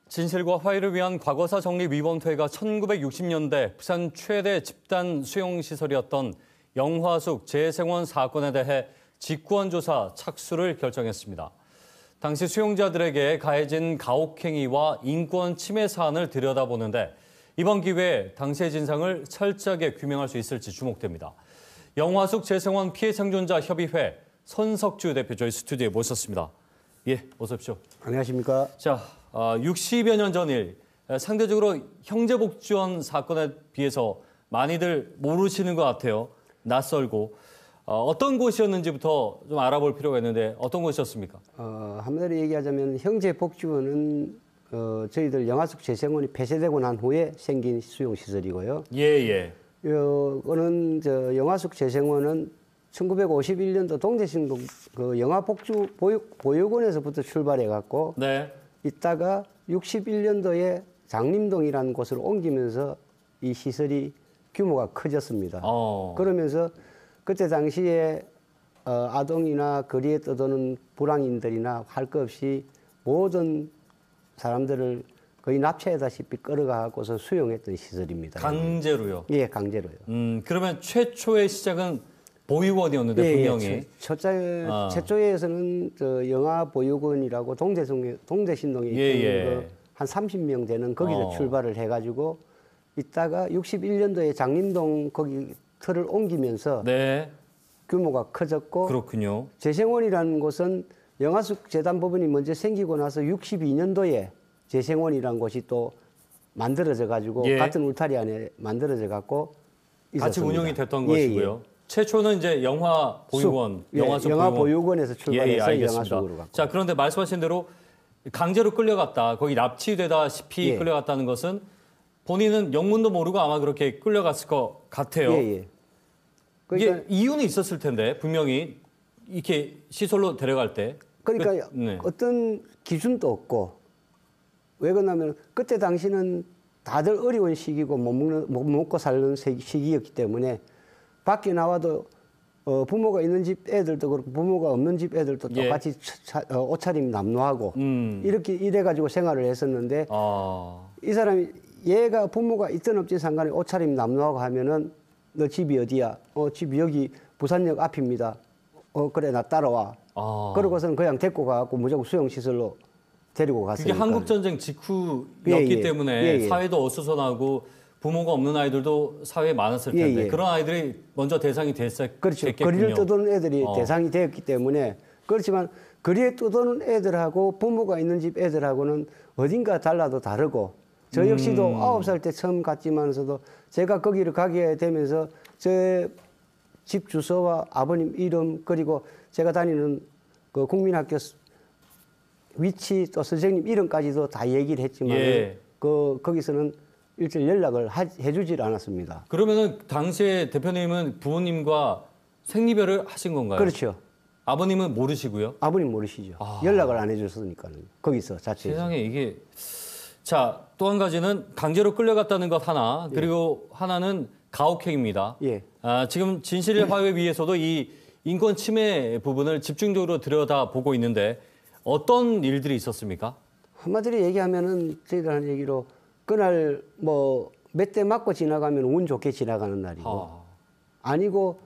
진실과 화해를 위한 과거사 정리 위원회가 1960년대 부산 최대 집단 수용시설이었던 영화숙 재생원 사건에 대해 직권 조사 착수를 결정했습니다. 당시 수용자들에게 가해진 가혹행위와 인권 침해 사안을 들여다보는데 이번 기회에 당시의 진상을 철저하게 규명할 수 있을지 주목됩니다. 영화숙 재생원 피해 생존자 협의회 손석주 대표 저희 스튜디오에 모셨습니다. 예, 어서 오십시오. 안녕하십니까. 자, 60여 년 전일 상대적으로 형제복지원 사건에 비해서 많이들 모르시는 것 같아요. 낯설고. 어떤 곳이었는지부터 좀 알아볼 필요가 있는데 어떤 곳이었습니까? 한마디로 얘기하자면 형제복지원은 저희들 영화숙 재생원이 폐쇄되고 난 후에 생긴 수용시설이고요. 예. 이거는 영화숙 재생원은 1951년도 동대신동 그 영화복지보육원에서부터 출발해갖고 네. 있다가 61년도에 장림동이라는 곳으로 옮기면서 이 시설이 규모가 커졌습니다. 그러면서 그때 당시에 아동이나 거리에 떠도는 불황인들이나 할 것 없이 모든 사람들을 거의 납치하다시피 끌어가고서 수용했던 시설입니다. 강제로요? 예, 강제로요. 그러면 최초의 시작은 보육원이었는데 분명히. 예, 최초에서는 영화보육원이라고 동대신동에 있던 한 30명 되는 거기서 출발을 해가지고 있다가 61년도에 장림동 거기 틀을 옮기면서 네. 규모가 커졌고 그렇군요. 재생원이라는 곳은 영화숙 재단법원이 먼저 생기고 나서 62년도에 재생원이라는 곳이 또 만들어져 가지고 같은 울타리 안에 만들어져 갖고 같이 운영이 됐던 것이고요. 최초는 이제 영화보육원, 영화보육원에서 출발해서 영화숙으로 갔고. 자, 그런데 말씀하신 대로 강제로 끌려갔다, 거기 납치되다시피 끌려갔다는 것은 본인은 영문도 모르고 아마 그렇게 끌려갔을 것 같아요. 그러니까 이게 이유는 있었을 텐데 분명히 이렇게 시설로 데려갈 때. 그러니까 어떤 기준도 없고 왜 그러냐면 그때 당시는 다들 어려운 시기고 못 먹고 살는 시기였기 때문에 밖에 나와도 부모가 있는 집 애들도 그렇고 부모가 없는 집 애들도 똑같이 옷차림 남루하고 이렇게 이래가지고 생활을 했었는데 이 사람이 얘가 부모가 있든 없든 상관에 옷차림 남루하고 하면은 너 집이 어디야? 집이 여기 부산역 앞입니다. 그래 나 따라와. 그러고서는 그냥 데리고 가고 무조건 수용시설로 데리고 갔으니까. 그게 한국전쟁 직후였기 때문에 사회도 어수선하고 부모가 없는 아이들도 사회에 많았을 텐데 그런 아이들이 먼저 대상이 됐겠군요. 그렇죠. 거리를 떠도는 애들이 대상이 되었기 때문에 그렇지만 거리에 떠도는 애들하고 부모가 있는 집 애들하고는 어딘가 달라도 다르고 저 역시도 9살 때 처음 갔지만서도 제가 거기를 가게 되면서 제 집 주소와 아버님 이름 그리고 제가 다니는 그 국민학교 위치 또 선생님 이름까지도 다 얘기를 했지만 거기서는 일절 연락을 해주질 않았습니다. 그러면은 당시에 대표님은 부모님과 생리별을 하신 건가요? 그렇죠. 아버님은 모르시고요? 아버님 모르시죠. 연락을 안 해줬으니까는 거기서 자체에서. 세상에 이게 자, 또 한 가지는 강제로 끌려갔다는 것 하나 그리고 하나는 가혹행위입니다. 지금 진실화해위에서도 이 인권 침해 부분을 집중적으로 들여다보고 있는데 어떤 일들이 있었습니까? 한마디로 얘기하면은 저희들 하는 얘기로 그날 뭐 몇 대 맞고 지나가면 운 좋게 지나가는 날이고 아니고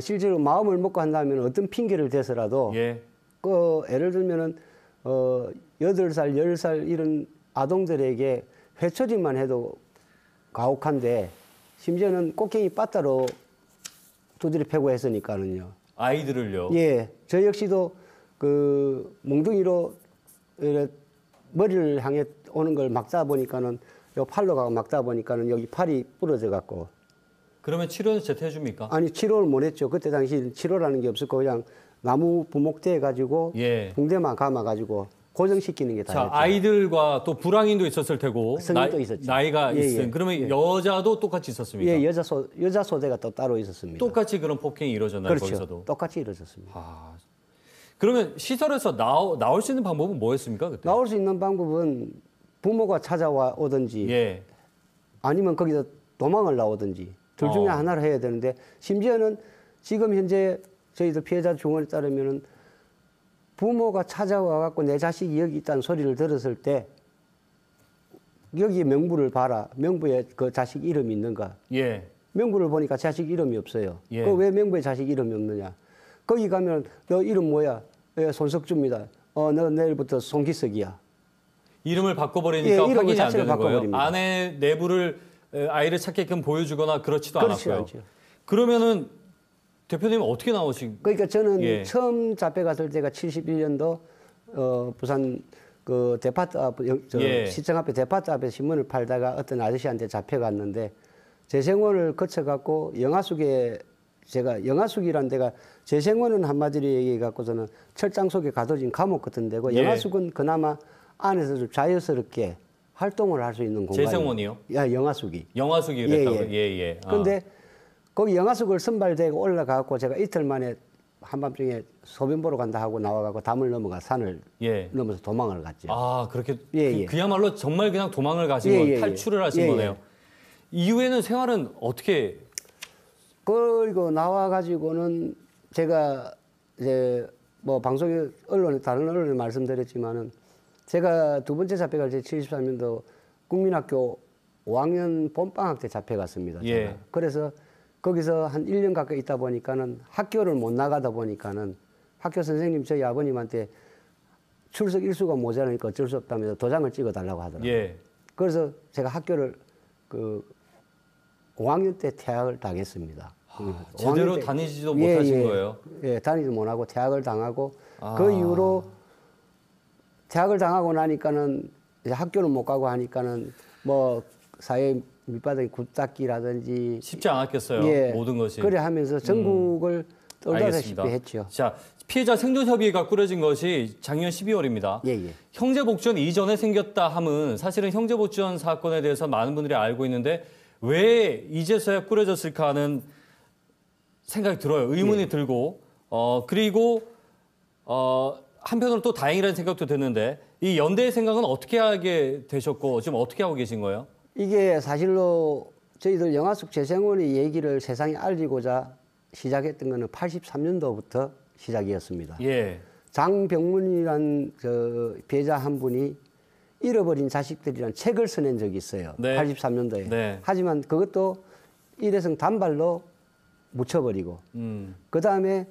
실제로 마음을 먹고 한다면 어떤 핑계를 대서라도 그 예를 들면은 8살, 10살 이런 아동들에게 회초리만 해도 가혹한데 심지어는 꽃갱이 빠따로 두드려 패고 했으니까는요. 아이들을요? 예. 저 역시도 그 몽둥이로 머리를 향해 오는 걸 막다 보니까는 요 팔로 가고 막다 보니까는 여기 팔이 부러져 갖고. 그러면 치료는 제때 해줍니까? 아니 치료를 못 했죠. 그때 당시 치료라는 게 없었고 그냥 나무 부목대 가지고 붕대만 감아 가지고 고정시키는 게 다였죠. 자, 아이들과 또 불황인도 있었을 테고 성인도 있었죠. 나이가 있은 그러면 여자도 똑같이 있었습니까? 예, 여자 소대가 또 따로 있었습니다. 똑같이 그런 폭행이 이루어졌나요? 그렇죠. 거기서도? 똑같이 이루어졌습니다. 그러면 시설에서 나올 수 있는 방법은 뭐였습니까? 그때? 나올 수 있는 방법은 부모가 찾아와 오든지 아니면 거기서 도망을 나오든지 둘 중에 하나를 해야 되는데 심지어는 지금 현재 저희들 피해자 증언에 따르면은 부모가 찾아와 갖고 내 자식이 여기 있다는 소리를 들었을 때 여기 명부를 봐라. 명부에 그 자식 이름이 있는가? 예. 명부를 보니까 자식 이름이 없어요. 예. 그 왜 명부에 자식 이름이 없느냐? 거기 가면 너 이름 뭐야? 예, 손석주입니다. 너 내일부터 송기석이야. 이름을 바꿔버리니까 예, 이름을 확인이 안 자체를 되는 거예요. 바꿔버립니다. 아내 내부를 아이를 찾게끔 보여주거나 그렇지도 그렇지 않았고요. 않죠. 그러면은 대표님은 어떻게 나오신? 그러니까 저는 예. 처음 잡혀갔을 때가 71년도 부산 그 데파트 앞, 예. 시청 앞에 데파트 앞에 신문을 팔다가 어떤 아저씨한테 잡혀갔는데 재생원을 거쳐갖고 영화숙에 제가 영화숙이라는 데가 재생원은 한마디로 얘기해 갖고서는 철장 속에 가둬진 감옥 같은 데고 예. 영화숙은 그나마 안에서 좀 자유스럽게 활동을 할 수 있는 공간이에요. 재생원이요? 야, 영화숙이. 영화숙이 예, 그랬다고요? 예. 예. 아. 근데 거기 영화숙을 선발되고 올라가고 제가 이틀 만에 한밤중에 소변 보러 간다 하고 나와가고 담을 넘어가 산을 예. 넘어서 도망을 갔죠. 아, 그렇게 예, 예. 그야말로 정말 그냥 도망을 가신 예, 거예요. 예, 예. 탈출을 하신 예, 거네요. 예. 이후에는 생활은 어떻게? 그리고 나와가지고는 제가 이제 뭐 방송에 언론에 다른 언론에 말씀드렸지만은 제가 두 번째 잡혀갈 때 73년도 국민학교 5학년 봄방학 때 잡혀갔습니다. 제가. 예. 그래서 거기서 한 1년 가까이 있다 보니까는 학교를 못 나가다 보니까는 학교 선생님 저희 아버님한테 출석 일수가 모자라니까 어쩔 수 없다면서 도장을 찍어달라고 하더라고요. 예. 그래서 제가 학교를 그 5학년 때 퇴학을 당했습니다. 제대로 5학년 때 다니지도 못하신 예. 거예요. 예, 다니지 못하고 퇴학을 당하고 그 이후로 퇴학을 당하고 나니까는 이제 학교를 못 가고 하니까는 뭐 사회 밑바닥에 굴닦기라든지 쉽지 않았겠어요. 예, 모든 것이. 그래 하면서 전국을 떨다시피 알겠습니다. 했죠. 자, 피해자 생존협의회가 꾸려진 것이 작년 12월입니다. 예, 예. 형제복지원 이전에 생겼다 함은 사실은 형제복지원 사건에 대해서 많은 분들이 알고 있는데 왜 이제서야 꾸려졌을까 하는 생각이 들어요. 의문이 예. 들고 그리고 한편으로 또 다행이라는 생각도 드는데 이 연대의 생각은 어떻게 하게 되셨고 지금 어떻게 하고 계신 거예요? 이게 사실로 저희들 영화숙 재생원의 얘기를 세상에 알리고자 시작했던 거는 83년도부터 시작이었습니다. 예. 장병문이란 그 피해자 한 분이 잃어버린 자식들이란 책을 써낸 적이 있어요. 네. 83년도에. 네. 하지만 그것도 일회성 단발로 묻혀버리고 그 다음에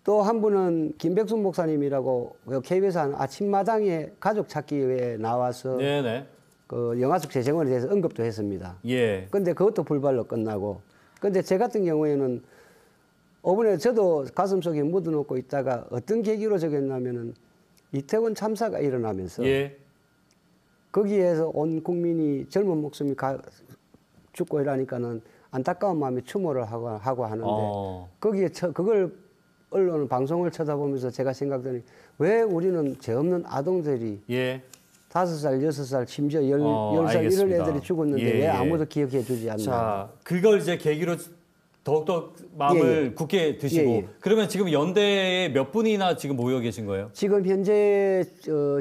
또 한 분은 김백순 목사님이라고 KBS 한 아침마당에 가족 찾기에 나와서 네네. 그 영화숙 재생원에 대해서 언급도 했습니다. 예. 근데 그것도 불발로 끝나고. 근데 제 같은 경우에는 이번에 저도 가슴속에 묻어놓고 있다가 어떤 계기로 적였냐면은 이태원 참사가 일어나면서 예. 거기에서 온 국민이 젊은 목숨이 죽고 이러니까는 안타까운 마음에 추모를 하고 하는데 거기에 그걸 언론 방송을 쳐다보면서 제가 생각하니 왜 우리는 죄 없는 아동들이 예. 5살, 6살, 심지어 10살 이런 알겠습니다. 애들이 죽었는데 예, 왜 예. 아무도 기억해 주지 않나. 자, 그걸 이제 계기로 더욱더 마음을 예. 굳게 드시고 예, 예. 그러면 지금 연대에 몇 분이나 지금 모여 계신 거예요? 지금 현재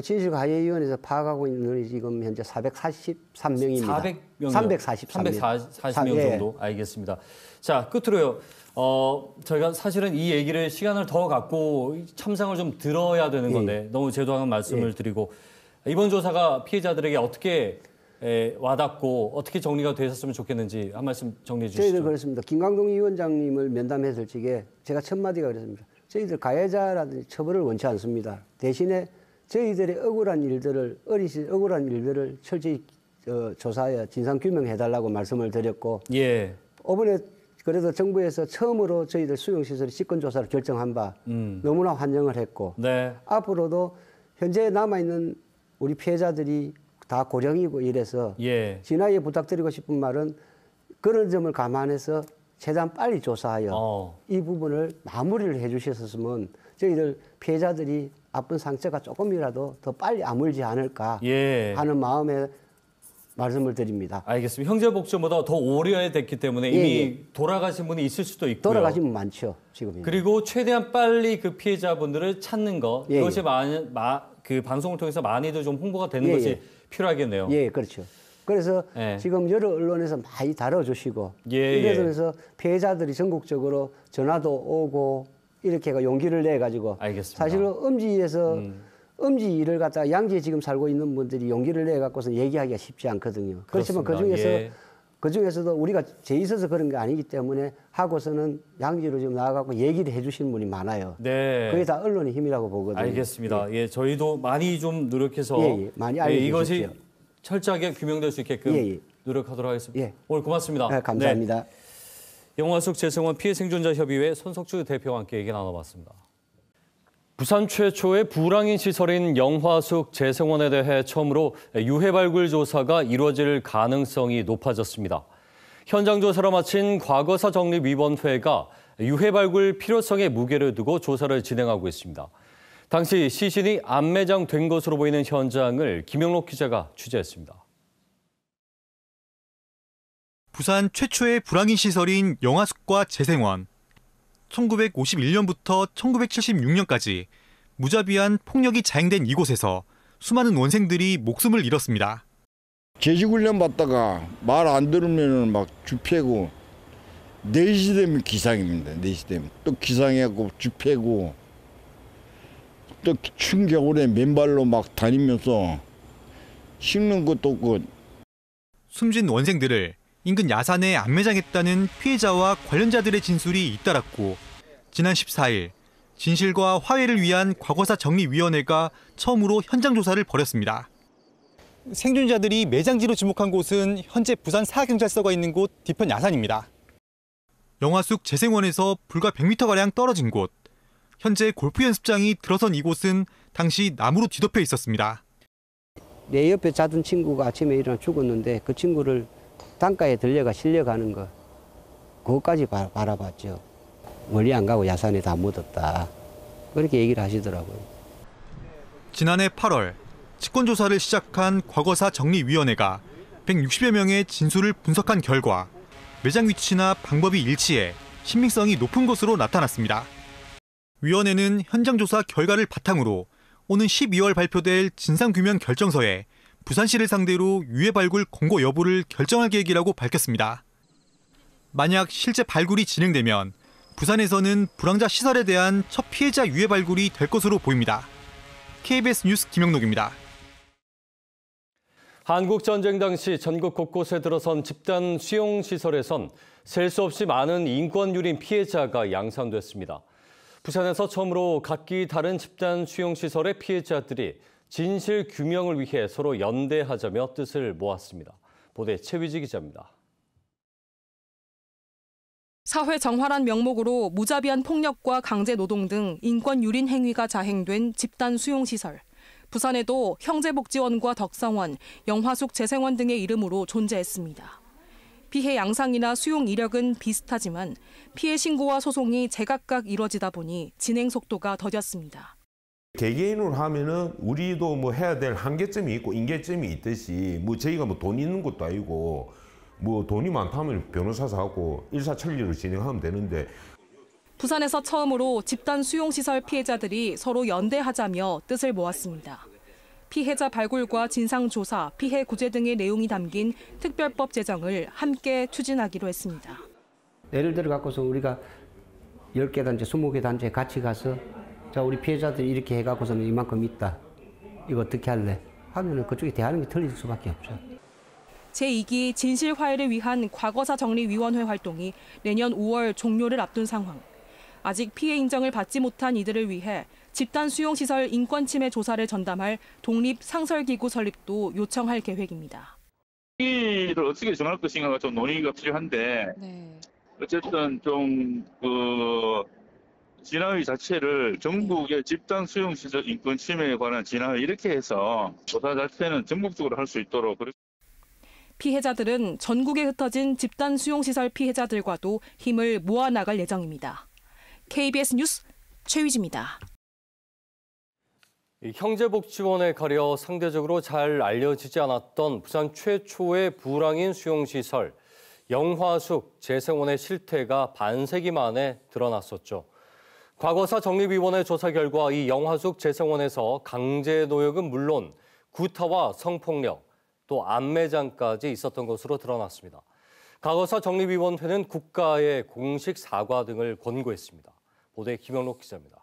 진실가해위원회에서 파악하고 있는 인원이 지금 현재 443명입니다. 400명 343명. 340명 예. 정도. 알겠습니다. 자, 끝으로요. 저희가 사실은 이 얘기를 시간을 더 갖고 참상을 좀 들어야 되는 건데 너무 제도하는 말씀을 드리고 이번 조사가 피해자들에게 어떻게 와닿고 어떻게 정리가 되셨으면 좋겠는지 한 말씀 정리해 주시죠. 저희들 그렇습니다. 김광동 위원장님을 면담했을 적에 제가 첫 마디가 그랬습니다. 저희들 가해자라든지 처벌을 원치 않습니다. 대신에 저희들의 억울한 일들을 어리신 억울한 일들을 철저히 조사하여 진상 규명해달라고 말씀을 드렸고 예. 이번에 그래도 정부에서 처음으로 저희들 수용시설 직권조사를 결정한 바 너무나 환영을 했고 네. 앞으로도 현재 남아있는 우리 피해자들이 다 고령이고 이래서 예. 진화에 부탁드리고 싶은 말은 그런 점을 감안해서 최대한 빨리 조사하여 이 부분을 마무리를 해 주셨으면 저희들 피해자들이 아픈 상처가 조금이라도 더 빨리 아물지 않을까 예. 하는 마음에 말씀을 드립니다. 알겠습니다. 형제복지보다 더 오래됐기 때문에 이미 돌아가신 분이 있을 수도 있고요. 돌아가신 분 많죠, 지금. 그리고 최대한 빨리 그 피해자분들을 찾는 것 예, 그것이 그 방송을 통해서 많이들 좀 홍보가 되는 예, 것이 예. 필요하겠네요. 예, 그렇죠. 그래서 예. 지금 여러 언론에서 많이 다뤄주시고 예, 이러면서 피해자들이 전국적으로 전화도 오고 이렇게 용기를 내 가지고 알겠습니다. 사실은 음지에서 음지를 갖다가 양지에 지금 살고 있는 분들이 용기를 내 갖고서 얘기하기가 쉽지 않거든요. 그렇지만 그중에서도 우리가 죄 있어서 그런 게 아니기 때문에 하고서는 양지로 좀 나아가고 얘기를 해주시는 분이 많아요. 네. 그게 다 언론의 힘이라고 보거든요. 알겠습니다. 예, 저희도 많이 좀 노력해서 많이 알려주십시오. 이것이 철저하게 규명될 수 있게끔 노력하도록 하겠습니다. 오늘 고맙습니다. 네, 감사합니다. 네. 영화숙 재생원 피해 생존자 협의회 손석주 대표와 함께 얘기 나눠봤습니다. 부산 최초의 불황인 시설인 영화숙 재생원에 대해 처음으로 유해 발굴 조사가 이루어질 가능성이 높아졌습니다. 현장 조사를 마친 과거사 정립위원회가 유해 발굴 필요성에 무게를 두고 조사를 진행하고 있습니다. 당시 시신이 안매장된 것으로 보이는 현장을 김영록 기자가 취재했습니다. 부산 최초의 불황인 시설인 영화숙과 재생원. 1951년부터 1976년까지 무자비한 폭력이 자행된 이곳에서 수많은 원생들이 목숨을 잃었습니다. 제지훈련 받다가 말 안 들으면 막 주패고 4시 되면 기상입니다. 4시 되면 또 기상해갖고 주패고 또 추운 겨울에 맨발로 막 다니면서 식는 것도 없고. 숨진 원생들을 인근 야산에 안매장했다는 피해자와 관련자들의 진술이 잇따랐고 지난 14일 진실과 화해를 위한 과거사 정리위원회가 처음으로 현장 조사를 벌였습니다. 생존자들이 매장지로 지목한 곳은 현재 부산 사경찰서가 있는 곳 뒤편 야산입니다. 영화숙 재생원에서 불과 100m가량 떨어진 곳. 현재 골프 연습장이 들어선 이곳은 당시 나무로 뒤덮여 있었습니다. 내 옆에 자던 친구가 아침에 일어나 죽었는데 그 친구를 땅가에 들려가 실려가는 거 그것까지 바라봤죠. 멀리 안 가고 야산에 다 묻었다. 그렇게 얘기를 하시더라고요. 지난해 8월 직권조사를 시작한 과거사 정리위원회가 160여 명의 진술을 분석한 결과 매장 위치나 방법이 일치해 신빙성이 높은 것으로 나타났습니다. 위원회는 현장 조사 결과를 바탕으로 오는 12월 발표될 진상규명 결정서에 부산시를 상대로 유해 발굴 권고 여부를 결정할 계획이라고 밝혔습니다. 만약 실제 발굴이 진행되면 부산에서는 불황자 시설에 대한 첫 피해자 유해 발굴이 될 것으로 보입니다. KBS 뉴스 김영록입니다. 한국전쟁 당시 전국 곳곳에 들어선 집단 수용시설에선 셀 수 없이 많은 인권유린 피해자가 양산됐습니다. 부산에서 처음으로 각기 다른 집단 수용시설의 피해자들이 진실 규명을 위해 서로 연대하자며 뜻을 모았습니다. 보도에 최위지 기자입니다. 사회 정화란 명목으로 무자비한 폭력과 강제 노동 등 인권 유린 행위가 자행된 집단 수용시설. 부산에도 형제복지원과 덕성원, 영화숙 재생원 등의 이름으로 존재했습니다. 피해 양상이나 수용 이력은 비슷하지만 피해 신고와 소송이 제각각 이뤄지다 보니 진행 속도가 더뎠습니다. 개개인으로 하면은 우리도 뭐 해야 될 한계점이 있고 인계점이 있듯이 뭐 저희가 뭐 돈 있는 것도 아니고 뭐 돈이 많다면 변호사 사고 일사천리로 진행하면 되는데. 부산에서 처음으로 집단 수용시설 피해자들이 서로 연대하자며 뜻을 모았습니다. 피해자 발굴과 진상조사, 피해 구제 등의 내용이 담긴 특별법 제정을 함께 추진하기로 했습니다. 예를 들어 갖고서 우리가 10개 단체, 20개 단체에 같이 가서 자, 우리 피해자들이 이렇게 해갖고서는 이만큼 있다. 이거 어떻게 할래? 하면은 그쪽에 대하는 게 틀릴 수밖에 없죠. 제2기 진실화해를 위한 과거사 정리위원회 활동이 내년 5월 종료를 앞둔 상황. 아직 피해 인정을 받지 못한 이들을 위해 집단 수용시설 인권침해 조사를 전담할 독립상설기구 설립도 요청할 계획입니다. 이를 어떻게 정할 것인가가 좀 논의가 필요한데 어쨌든 좀 진화의 자체를 전국의 집단 수용시설 인권 침해에 관한 진화를 이렇게 해서 조사 자체는 전국적으로 할 수 있도록. 피해자들은 전국에 흩어진 집단 수용시설 피해자들과도 힘을 모아나갈 예정입니다. KBS 뉴스 최위지입니다. 형제복지원에 가려 상대적으로 잘 알려지지 않았던 부산 최초의 불황인 수용시설 영화숙 재생원의 실태가 반세기 만에 드러났었죠. 과거사 정립위원회 조사 결과 이 영화숙 재생원에서 강제노역은 물론 구타와 성폭력, 또 안매장까지 있었던 것으로 드러났습니다. 과거사 정립위원회는 국가에 공식 사과 등을 권고했습니다. 보도에 김영록 기자입니다.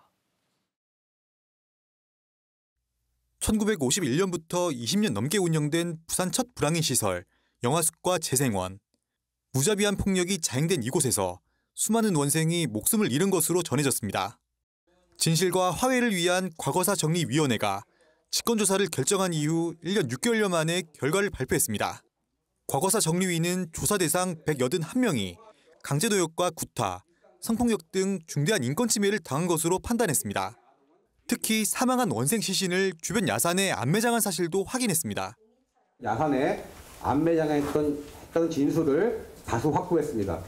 1951년부터 20년 넘게 운영된 부산 첫 불황인 시설 영화숙과 재생원. 무자비한 폭력이 자행된 이곳에서 수많은 원생이 목숨을 잃은 것으로 전해졌습니다. 진실과 화해를 위한 과거사 정리위원회가 직권조사를 결정한 이후 1년 6개월여 만에 결과를 발표했습니다. 과거사 정리위는 조사 대상 181명이 강제노역과 구타, 성폭력 등 중대한 인권침해를 당한 것으로 판단했습니다. 특히 사망한 원생 시신을 주변 야산에 안매장한 사실도 확인했습니다. 야산에 안매장했던 진술을 다수 확보했습니다.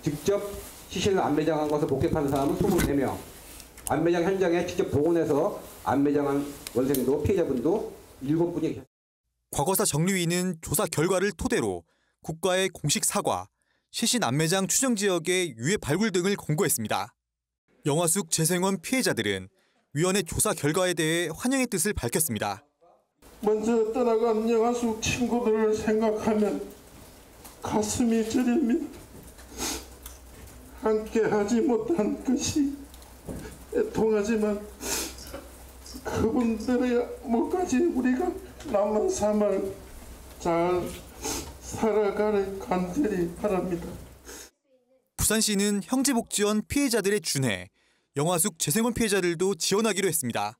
직접 시신을 안매장한 것을 목격한 사람은 24명, 안매장 현장에 직접 동원해서 안매장한 원생도 피해자분도 7분이. 과거사 정리위는 조사 결과를 토대로 국가의 공식 사과, 시신 안매장 추정 지역의 유해 발굴 등을 권고했습니다. 영화숙 재생원 피해자들은 위원회 조사 결과에 대해 환영의 뜻을 밝혔습니다. 먼저 떠나간 영화숙 친구들을 생각하면 가슴이 저립니다. 함께하지 못한 것이 애통하지만 그분들의 목까지 우리가 남은 삶을 잘 살아가길 간절히 바랍니다. 부산시는 형제복지원 피해자들의 준해, 영화숙 재생원 피해자들도 지원하기로 했습니다.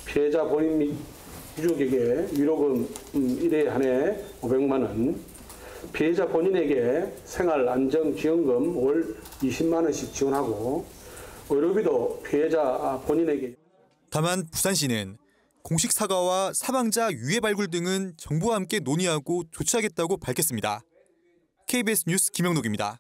피해자 본인 및 유족에게 위로금 1회 한 해 500만 원, 피해자 본인에게 생활안정지원금 월 20만 원씩 지원하고 의료비도 피해자 본인에게. 다만 부산시는 공식 사과와 사망자 유해 발굴 등은 정부와 함께 논의하고 조치하겠다고 밝혔습니다. KBS 뉴스 김영록입니다.